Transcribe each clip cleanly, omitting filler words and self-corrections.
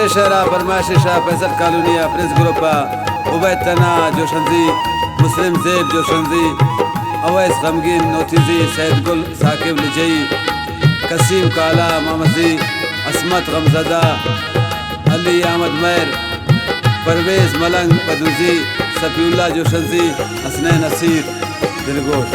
शहरा फरमाइश शाह फैसल कॉलोनिया प्रेस ग्रुपा उबैद तना जोशंजी मुस्लिम जेब जोशंजी अवैस गमगीन नोतीजी सैद गुल साकिब लिजई कसीम काला मामजी असमत गमजदा अली अहमद मैर परवेज मलंग पदूजी सफीउल्ला जोशंजी हसनैन नसीर दिलगोश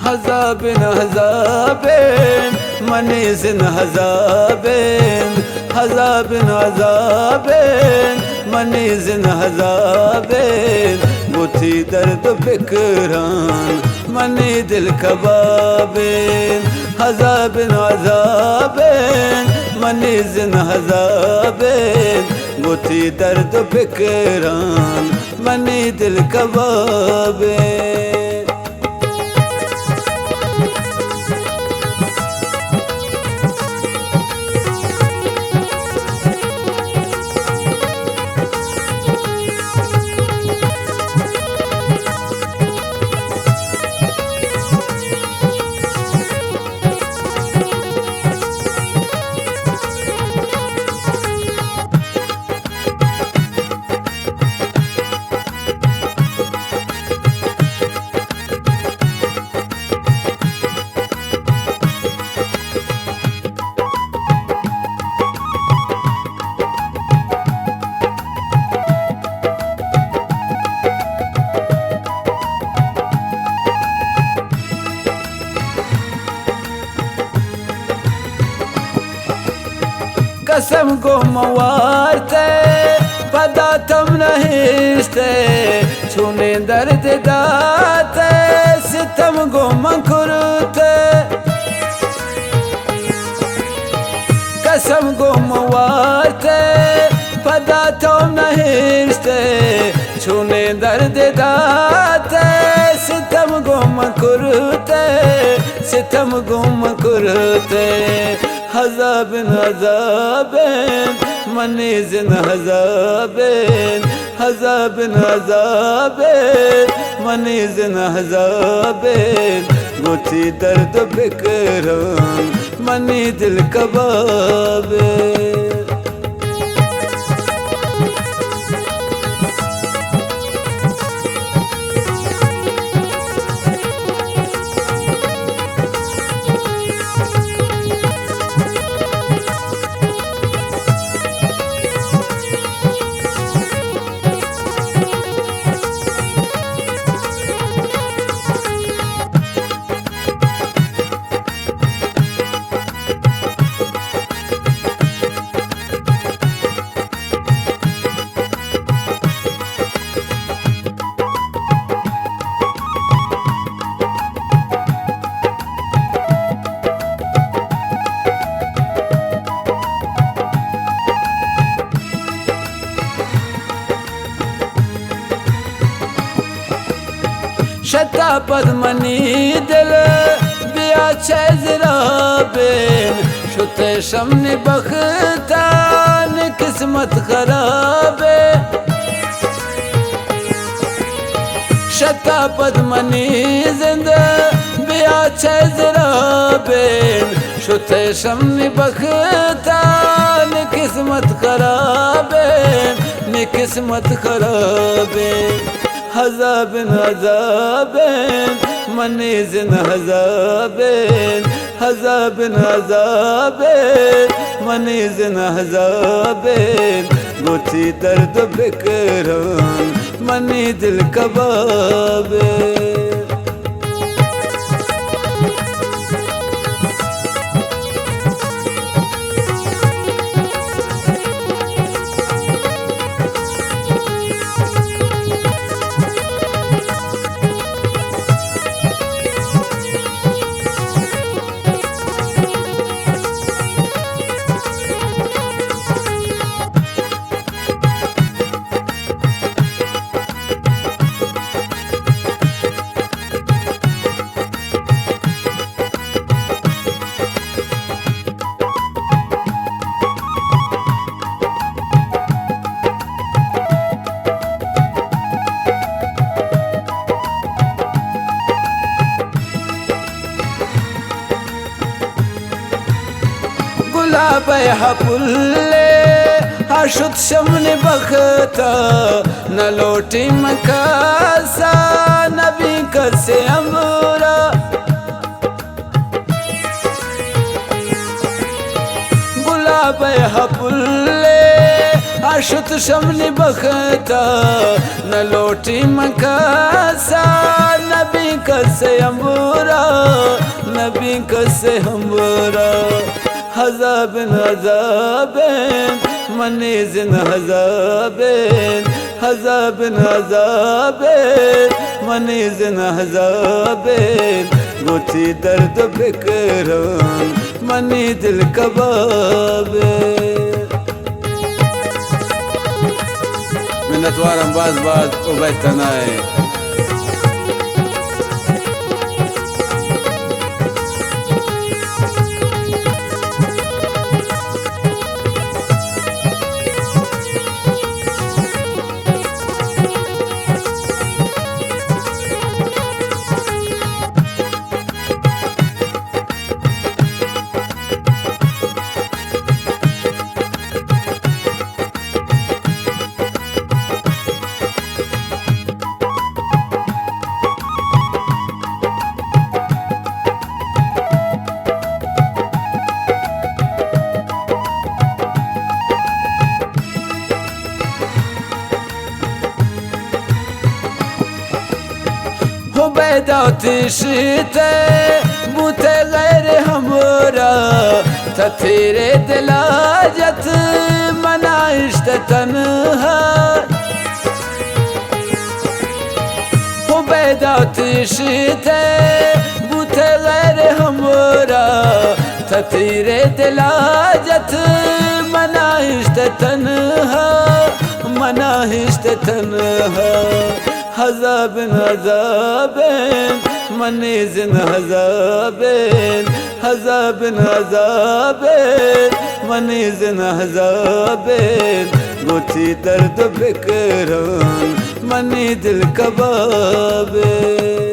हज़ाबिन हज़ाबिन मनीज़िन हज़ाबिन हज़ाबिन हज़ाबिन मनीज़िन हज़ाबिन गुथी दर्द फिक्रान मनी दिल कबाबिन हज़ाबिन हज़ाबिन मनीज़िन हज़ाबिन गुथी दर्द फिक्रान मनी दिल कबाबिन कसम को मवारते पदा तुम नहींस्ते छूने दर्द दाते सितम को मंकुरते कसम को मवारते पदा तुम नहींस्ते छूने दर्द दाते सितम को मंकुरते सितम को मंकुरते हज़ाबिन हज़ाबिन मनीज़िन हज़ाबिन हज़ाबिन हज़ाबिन मनीज़िन हज़ाबिन गुथी दर्द फिक्रान मनी दिल कबाबिन शता पद्मनी दिल बिया चेजराबिन शुते शमनी बख्तान किस्मत खराबे शता पद्मनी जिंद बिया चेजराबिन शुते शमनी बख्तान किस्मत खराबे नि किस्मत खराबे हज़ाबिन हज़ाबिन मनीज़िन हज़ाबिन हज़ाबिन हज़ाबिन मनीज़िन हज़ाबिन गुथी दर्द फिक्रान मनी दिल कबाबिन पुल्ले आशुत शमन बखता न लोटी मकासा नबी कसे अमरा गुलाब पुल्ले आशुत शमन बखता न लोटी मकासा नबी कसे अमरा नबी कसे अमरा हज़ाबिन हज़ाबिन मनीज़िन हज़ाबिन हज़ाबिन हज़ाबिन मनीज़िन हज़ाबिन गोची दर्द बिकरान मनी दिल कबाबे मिन्नतवारम बाज बाज उबैद तनाए बैदातिशते बूते गैर हमरा तथीरे दिलाजत मना इश्त तन्हा बैदातिशते बूते गैर हमरा तथीरे दिलाजत मना इश्त तन्हा मना इश्त तन्हा हज़ाबिन हज़ाबिन मनीज़िन हज़ाबिन हज़ाबिन हज़ाबिन मनीज़िन हज़ाबिन गोची दर्द बिकरान मनी दिल कबाबे।